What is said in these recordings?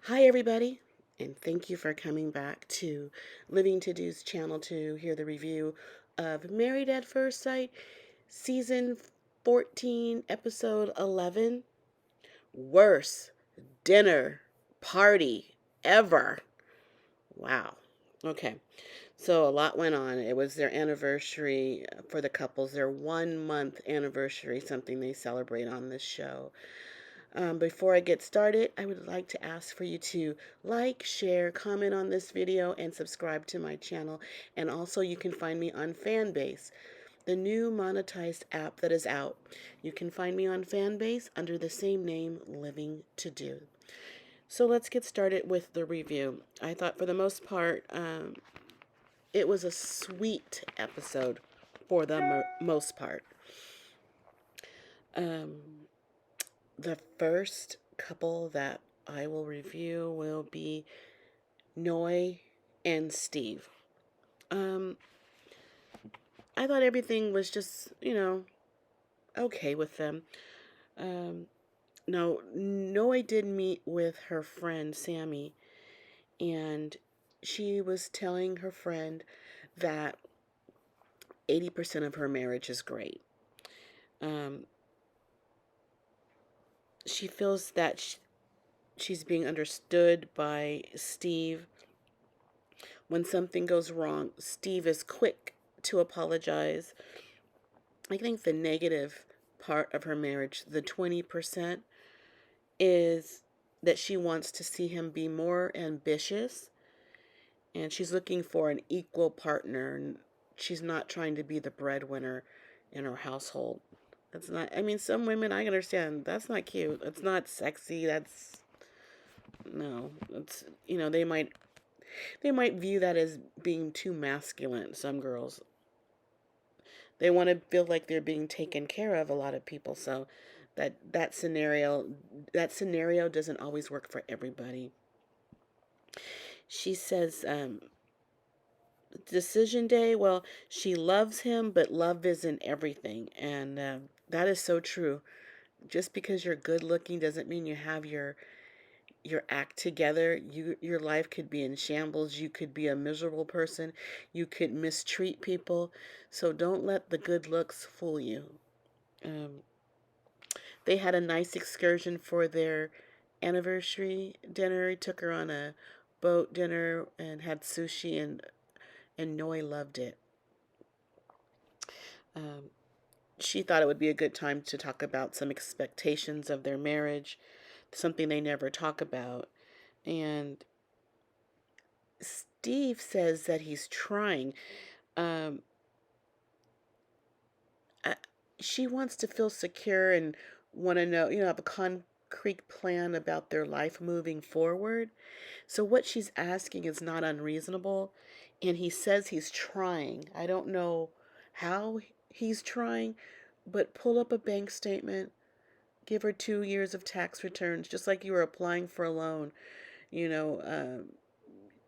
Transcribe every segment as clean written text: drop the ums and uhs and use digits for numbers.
Hi, everybody, and thank you for coming back to Living to Do's channel to hear the review of Married at First Sight, Season 14, Episode 11, Worst Dinner Party Ever. Wow. Okay, so a lot went on. It was their anniversary for the couples, their 1 month anniversary, something they celebrate on this show. Before I get started, I would like to ask for you to like, share, comment on this video, and subscribe to my channel. And also, you can find me on Fanbase, the new monetized app that is out. You can find me on Fanbase under the same name, Living to Do. So let's get started with the review. I thought for the most part, it was a sweet episode for the most part. Um, the first couple that I will review will be Noy and Steve. Um, I thought everything was just, okay with them. Um, no, Noy did meet with her friend Sammy, and she was telling her friend that 80% of her marriage is great. Um, she feels that she's being understood by Steve. When something goes wrong, Steve is quick to apologize. I think the negative part of her marriage, the 20%, is that she wants to see him be more ambitious, and she's looking for an equal partner. And she's not trying to be the breadwinner in her household. That's not, I mean, some women, I understand, that's not cute. It's not sexy. That's, no, it's, they might view that as being too masculine, some girls. They want to feel like they're being taken care of, a lot of people. So that scenario doesn't always work for everybody. She says, decision day, well, she loves him, but love isn't everything. And that is so true. Just because you're good looking doesn't mean you have your act together. Your life could be in shambles. You could be a miserable person. You could mistreat people. So don't let the good looks fool you. Um, they had a nice excursion for their anniversary dinner. He took her on a boat dinner and had sushi, and Noi loved it. Um, she thought it would be a good time to talk about some expectations of their marriage, something they never talk about. And Steve says that he's trying. Um, I, she wants to feel secure and want to know, have a concrete plan about their life moving forward. So what she's asking is not unreasonable. And he says he's trying. I don't know how he's trying, but pull up a bank statement, give her 2 years of tax returns, just like you were applying for a loan. You know,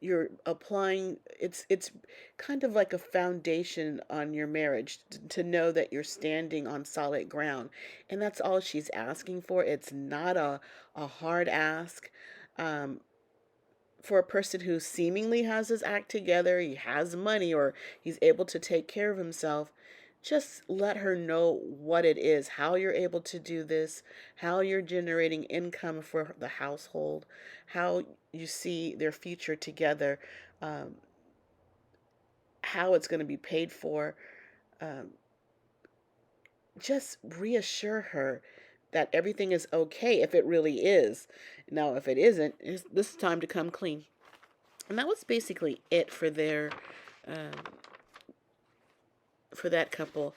you're applying, it's kind of like a foundation on your marriage to know that you're standing on solid ground. And that's all she's asking for. It's not a hard ask. um, for a person who seemingly has his act together, he has money, or he's able to take care of himself, just let her know what it is, how you're able to do this, how you're generating income for the household, how you see their future together, um, how it's going to be paid for. Um, just reassure her that everything is okay if it really is. Now, if it isn't, this is time to come clean. And that was basically it um, for that couple.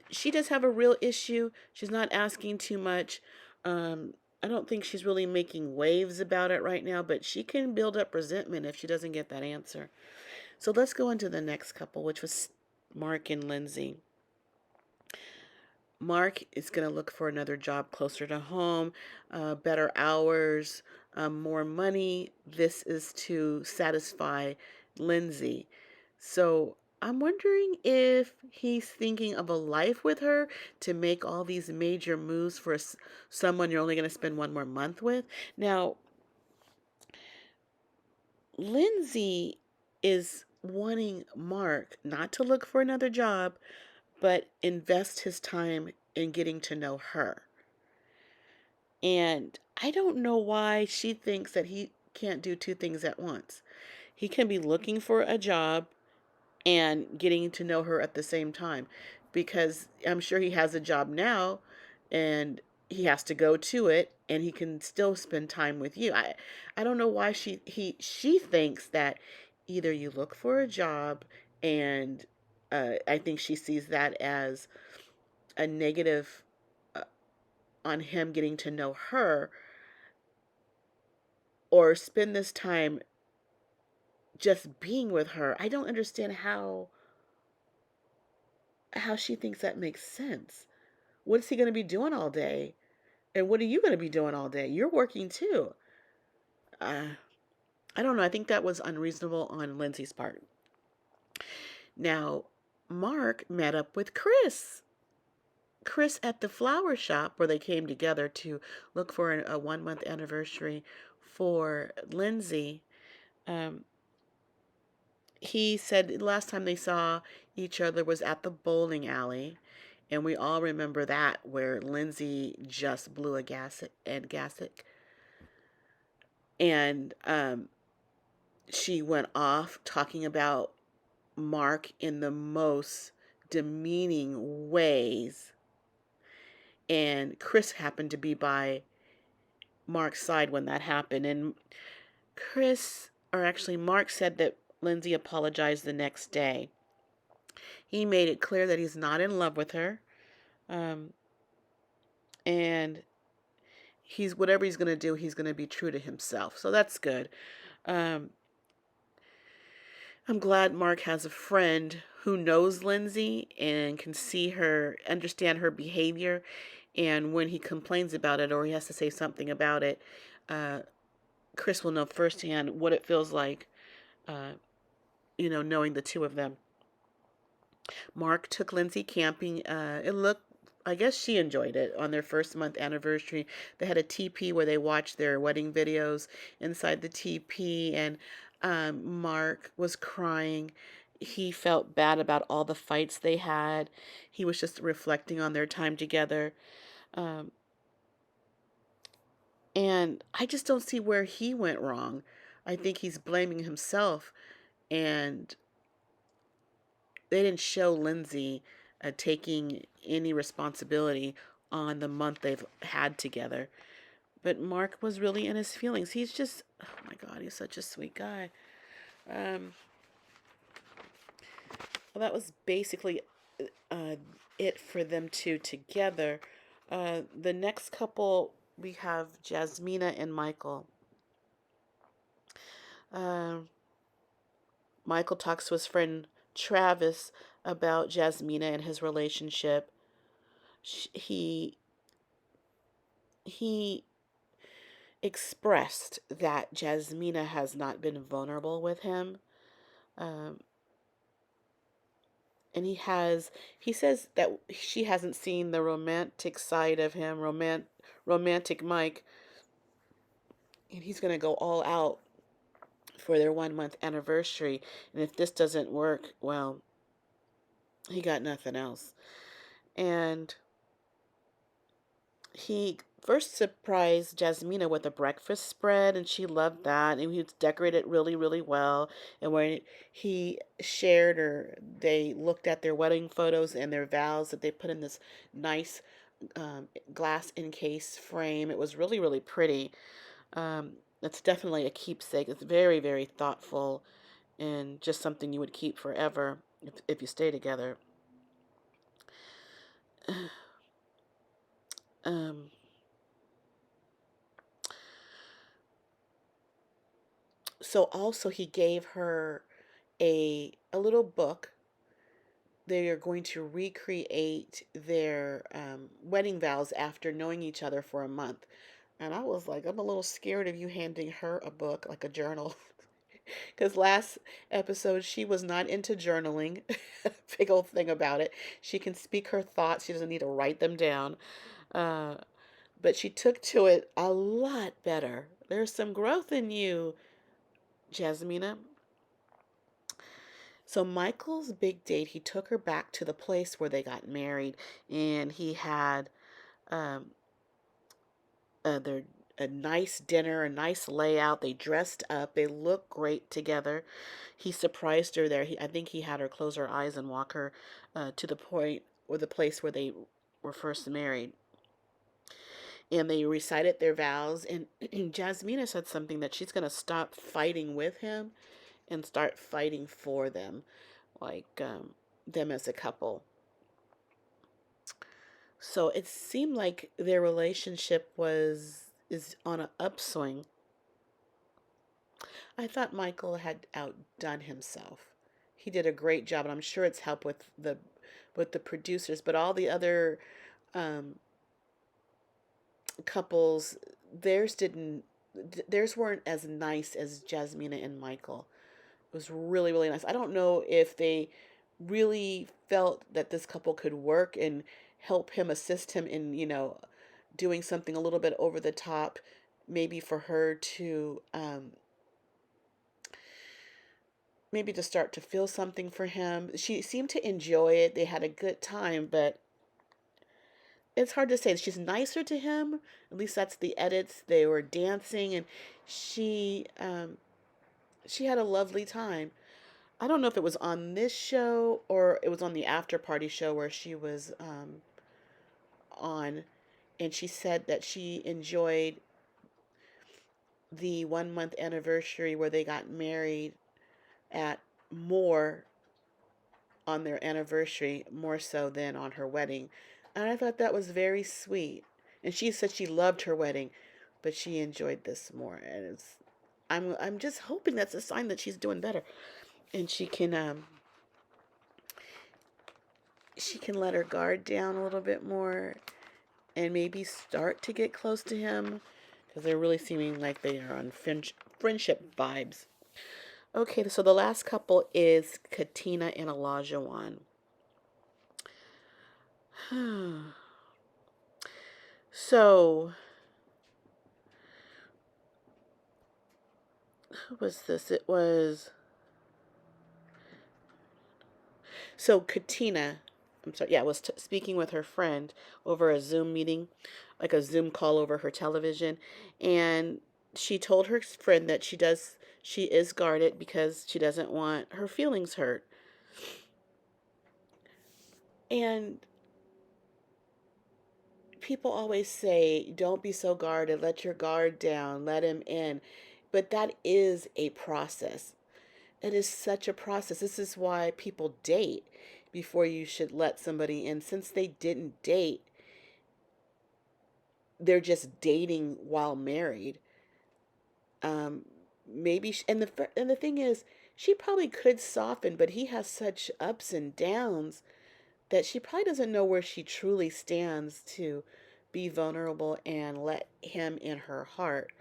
She does have a real issue. She's not asking too much. I don't think she's really making waves about it right now, but she can build up resentment if she doesn't get that answer. So let's go into the next couple, which was Mark and Lindsay. Mark is going to look for another job closer to home, better hours, more money. This is to satisfy Lindsay. So I'm wondering if he's thinking of a life with her to make all these major moves for someone you're only going to spend 1 more month with. Now, Lindsay is wanting Mark not to look for another job, but invest his time in getting to know her. And I don't know why she thinks that he can't do two things at once. He can be looking for a job and getting to know her at the same time, because I'm sure he has a job now and he has to go to it and he can still spend time with you. I don't know why she thinks that either you look for a job and I think she sees that as a negative uh, on him getting to know her, or spend this time just being with her. I don't understand how she thinks that makes sense. What's he going to be doing all day? And what are you going to be doing all day? You're working too. Uh, I don't know. I think that was unreasonable on Lindsay's part. Now, Mark met up with Chris. Chris at the flower shop where they came together to look for a 1 month anniversary for Lindsay. Um, he said last time they saw each other was at the bowling alley. And we all remember that, where Lindsay just blew a gasket. And she went off talking about Mark in the most demeaning ways. And Chris happened to be by Mark's side when that happened. And Mark said that Lindsay apologized the next day. He made it clear that he's not in love with her. Um, and whatever he's going to do, he's going to be true to himself. So that's good. Um, I'm glad Mark has a friend who knows Lindsay and can see her, understand her behavior. And when he complains about it or he has to say something about it, uh, Chris will know firsthand what it feels like, uh, knowing the two of them. Mark took Lindsay camping. I guess she enjoyed it on their 1 month anniversary. They had a teepee where they watched their wedding videos inside the teepee, and Mark was crying. He felt bad about all the fights they had. He was just reflecting on their time together. Um, and I just don't see where he went wrong. I think he's blaming himself, and they didn't show Lindsay taking any responsibility on the month they've had together. But Mark was really in his feelings. He's just, oh my God, he's such a sweet guy. Um, well, that was basically uh, it for them two together. The next couple, we have Jasmina and Michael. Um, Michael talks to his friend Travis about Jasmina and his relationship. He he expressed that Jasmina has not been vulnerable with him. Um, and he says that she hasn't seen the romantic side of him, romantic Mike, and he's going to go all out for their 1 month anniversary. And if this doesn't work, well, he got nothing else. And he first surprised Jasmina with a breakfast spread, and she loved that. And he decorated really, really well. And when he shared, or they looked at their wedding photos and their vows that they put in this nice glass encased frame, it was really, really pretty. It's definitely a keepsake. It's very, very thoughtful, and just something you would keep forever if you stay together. Um, so also he gave her a little book. They are going to recreate their wedding vows after knowing each other for a month. And I was like, I'm a little scared of you handing her a book, like a journal. Because last episode, she was not into journaling. Big old thing about it. She can speak her thoughts, she doesn't need to write them down. Uh, but she took to it a lot better. There's some growth in you, Jasmina. So Michael's big date, he took her back to the place where they got married, and he had um, their a nice dinner, a nice layout. They dressed up. They looked great together. He surprised her there. I think he had her close her eyes and walk her to the point or the place where they were first married. And they recited their vows. And Jasmina said something that she's going to stop fighting with him and start fighting for them, like them as a couple. So it seemed like their relationship is on an upswing. I thought Michael had outdone himself. He did a great job, and I'm sure it's helped with the producers, but all the other um, couples, theirs didn't theirs weren't as nice as Jasmina and Michael. It was really, really nice. I don't know if they really felt that this couple could work and help him, assist him in, doing something a little bit over the top, maybe for her to, maybe to start to feel something for him. She seemed to enjoy it. They had a good time, but it's hard to say. She's nicer to him. At least that's the edits. They were dancing, and she, um, she had a lovely time. I don't know if it was on this show or it was on the after party show where she was on, and she said that she enjoyed the 1 month anniversary where they got married at more on their anniversary, more so than on her wedding. And I thought that was very sweet. And she said she loved her wedding, but she enjoyed this more. And I'm just hoping that's a sign that she's doing better, and she can let her guard down a little bit more and maybe start to get close to him, because they're really seeming like they are on friendship vibes. Okay, so the last couple is Katina and Olajuwon. So, who was this? It was So Katina, I'm sorry, yeah, was speaking with her friend over a Zoom meeting, like a Zoom call over her television, and she told her friend that she is guarded because she doesn't want her feelings hurt. And people always say, don't be so guarded, let your guard down, let him in. But that is a process. It is such a process. This is why people date before you should let somebody in. Since they didn't date, they're just dating while married. Um, maybe and the thing is, she probably could soften, but he has such ups and downs that she probably doesn't know where she truly stands to be vulnerable and let him in her heart.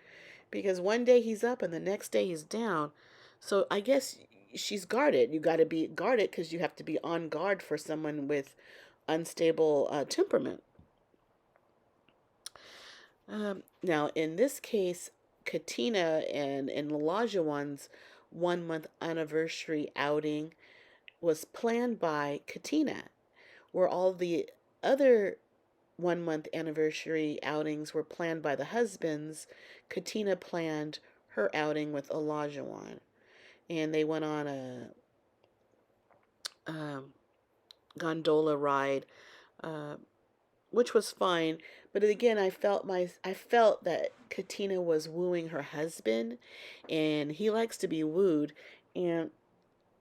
Because one day he's up and the next day he's down. So I guess she's guarded. You got to be guarded because you have to be on guard for someone with unstable temperament. Now, in this case, Katina and Olajuwon's 1 month anniversary outing was planned by Katina, where all the other 1 month anniversary outings were planned by the husbands. Katina planned her outing with Olajuwon, and they went on a um, gondola ride, uh, which was fine. But again, I felt that Katina was wooing her husband, and he likes to be wooed, and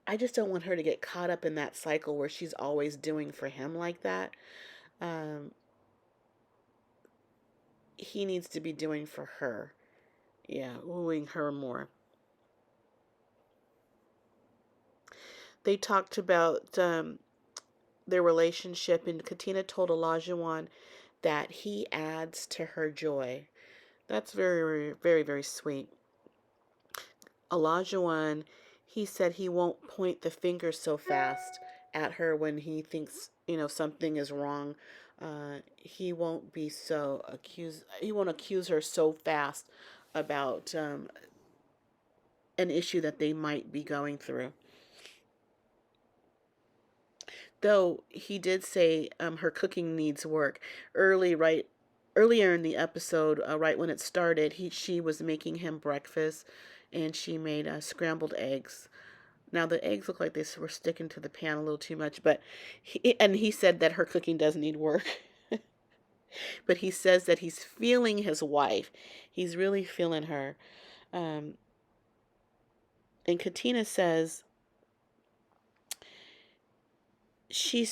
I just don't want her to get caught up in that cycle where she's always doing for him like that. Um, he needs to be doing for her. Yeah, wooing her more. They talked about their relationship, and Katina told Olajuwon that he adds to her joy. That's very, very, very sweet. Olajuwon, he said he won't point the finger so fast at her when he thinks, something is wrong. He won't be so accused. He won't accuse her so fast about an issue that they might be going through. Though he did say her cooking needs work. Earlier in the episode, right when it started, she was making him breakfast, and she made scrambled eggs. Now the eggs look like they were sticking to the pan a little too much, but he said that her cooking does need work. But he says that he's feeling his wife. He's really feeling her. Um, and Katina says she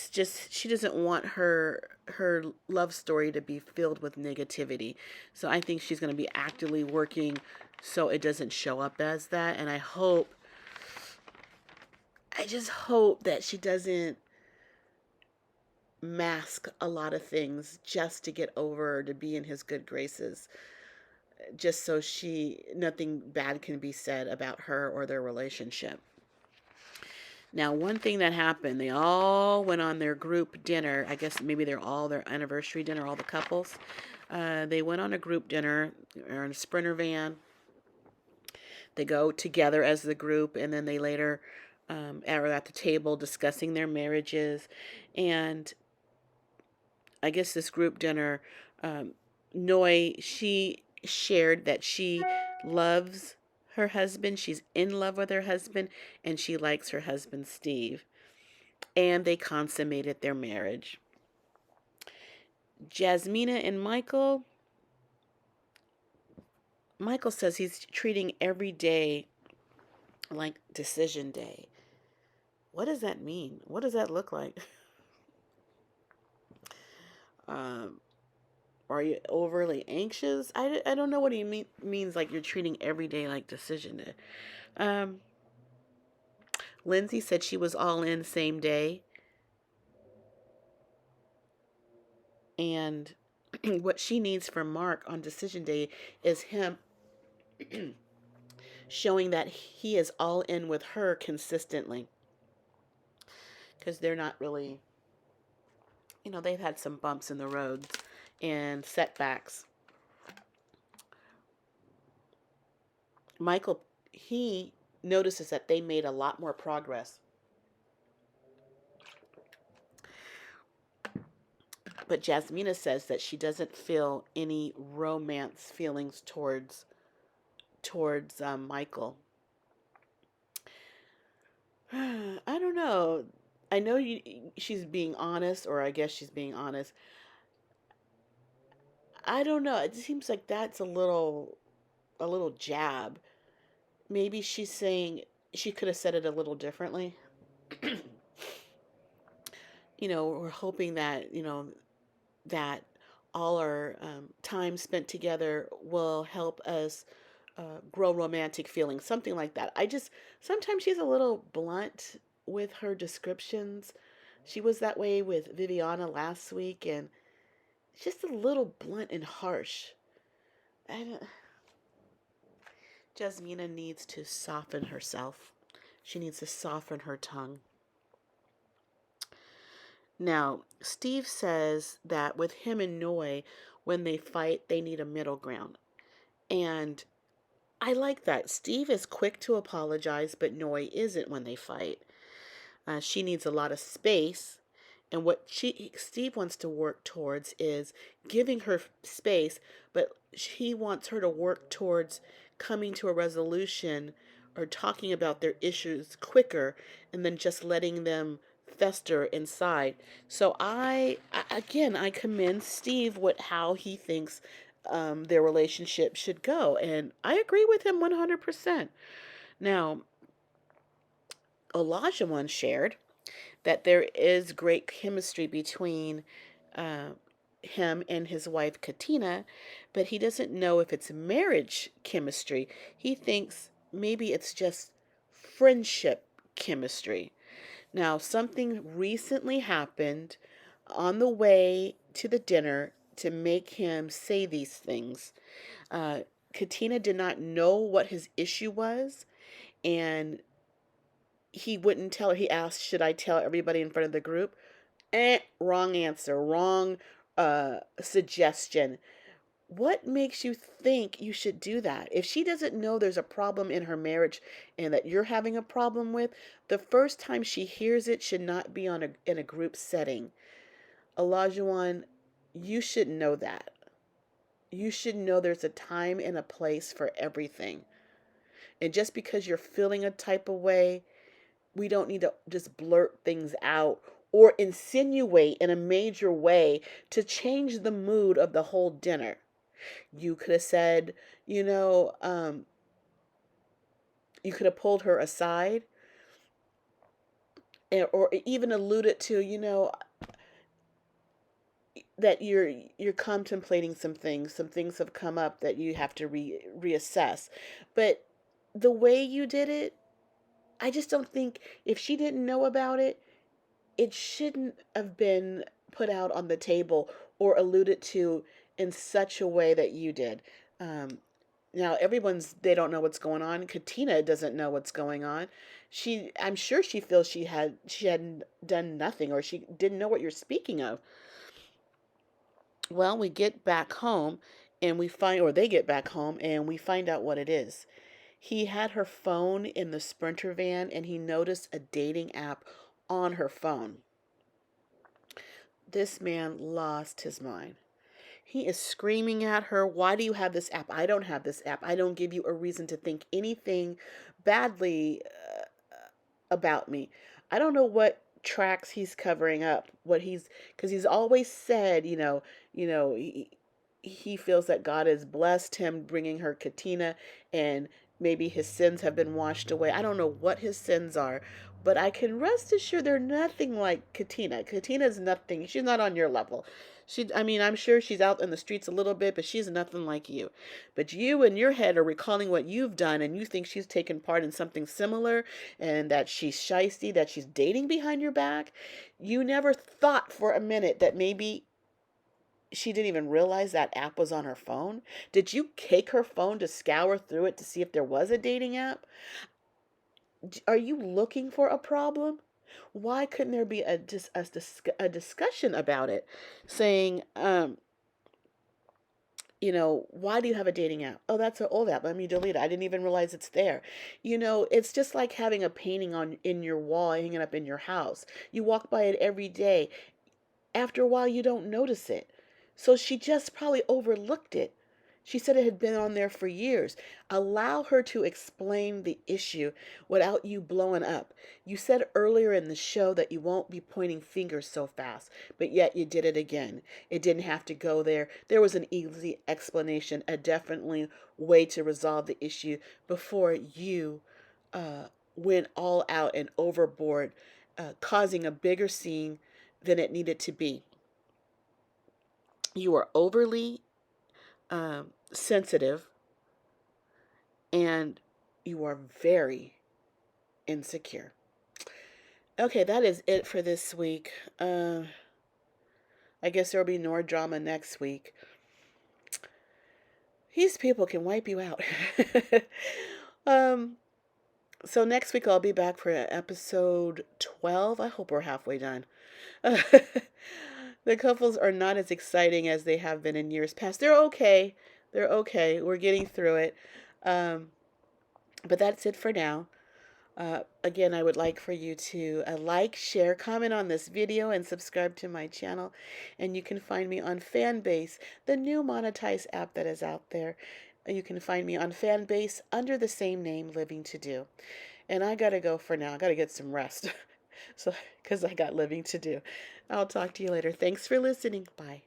doesn't want her love story to be filled with negativity. So I think she's going to be actively working so it doesn't show up as that. And I just hope that she doesn't mask a lot of things just to get over or to be in his good graces, just so nothing bad can be said about her or their relationship. Now, one thing that happened, they all went on their group dinner. I guess maybe they're all their anniversary dinner, all the couples. They went on a group dinner or in a Sprinter van. They go together as the group, and then they later are at the table discussing their marriages. And I guess this group dinner, Noy, she shared that she loves her husband. She's in love with her husband, and she likes her husband, Steve. And they consummated their marriage. Jasmina and Michael says he's treating every day like decision day. What does that mean? What does that look like? um, are you overly anxious? I don't know what he means, like you're treating every day like decision day. Um, Lindsay said she was all in same day. And what she needs from Mark on decision day is him showing that he is all in with her consistently. Because they're not really, they've had some bumps in the road and setbacks. Michael, he notices that they made a lot more progress. But Jasmina says that she doesn't feel any romance feelings towards Michael. I don't know. I know she's being honest, or I guess she's being honest. I don't know. It seems like that's a little jab. Maybe she's saying she could have said it a little differently. We're hoping that all our time spent together will help us grow romantic feelings, something like that. Sometimes she's a little blunt with her descriptions. She was that way with Viviana last week, and just a little blunt and harsh. And Jasmina needs to soften herself. She needs to soften her tongue. Now, Steve says that with him and Noy, when they fight, they need a middle ground. And I like that. Steve is quick to apologize, but Noy isn't when they fight. She needs a lot of space. And what Steve wants to work towards is giving her space, but he wants her to work towards coming to a resolution or talking about their issues quicker and then just letting them fester inside. So I commend Steve with how he thinks their relationship should go. And I agree with him 100%. Now, Olajuwon shared that there is great chemistry between uh, him and his wife Katina, but he doesn't know if it's marriage chemistry. He thinks maybe it's just friendship chemistry. Now, something recently happened on the way to the dinner to make him say these things. Uh, Katina did not know what his issue was, and he wouldn't tell her. He asked, "Should I tell everybody in front of the group?" Wrong answer. Wrong suggestion. What makes you think you should do that? If she doesn't know there's a problem in her marriage and that you're having a problem with, the first time she hears it should not be in a group setting. Olajuwon, you should know that. You should know there's a time and a place for everything. And just because you're feeling a type of way, we don't need to just blurt things out or insinuate in a major way to change the mood of the whole dinner. You could have said, you know, you could have pulled her aside, or even alluded to, that you're contemplating some things have come up that you have to reassess. But the way you did it, I just don't think, if she didn't know about it, it shouldn't have been put out on the table or alluded to in such a way that you did. Um, Now they don't know what's going on. Katina doesn't know what's going on. I'm sure she feels she hadn't done nothing, or she didn't know what you're speaking of. Well, we get back home and or they get back home and we find out what it is. He had her phone in the Sprinter van and he noticed a dating app on her phone. This man lost his mind. He is screaming at her, "Why do you have this app? I don't have this app. I don't give you a reason to think anything badly about me." I don't know what tracks he's covering up, because he's always said, he feels that God has blessed him bringing her Katina, and maybe his sins have been washed away. I don't know what his sins are, but I can rest assured they're nothing like Katina. Katina's nothing. She's not on your level. I mean, I'm sure she's out in the streets a little bit, but she's nothing like you. But you in your head are recalling what you've done, and you think she's taken part in something similar, and that she's shisty, that she's dating behind your back. You never thought for a minute that maybe she didn't even realize that app was on her phone. Did you cake her phone to scour through it to see if there was a dating app? Are you looking for a problem? Why couldn't there be a discussion about it, saying, why do you have a dating app? Oh, that's an old app. Let me delete it. I didn't even realize it's there. It's just like having a painting on in your wall, hanging up in your house. You walk by it every day. After a while, you don't notice it. So she just probably overlooked it. She said it had been on there for years. Allow her to explain the issue without you blowing up. You said earlier in the show that you won't be pointing fingers so fast, but yet you did it again. It didn't have to go there. There was an easy explanation, a definitely way to resolve the issue before you went all out and overboard, causing a bigger scene than it needed to be. You are overly sensitive, and you are very insecure. Okay, that is it for this week. I guess there will be more drama next week. These people can wipe you out. um, so next week I'll be back for episode 12. I hope we're halfway done. The couples are not as exciting as they have been in years past. They're okay. They're okay. We're getting through it. But that's it for now. Again, I would like for you to like, share, comment on this video, and subscribe to my channel. And you can find me on Fanbase, the new monetized app that is out there. You can find me on Fanbase under the same name, Living to Do. And I gotta go for now. I gotta get some rest, because I got living to do. I'll talk to you later. Thanks for listening. Bye.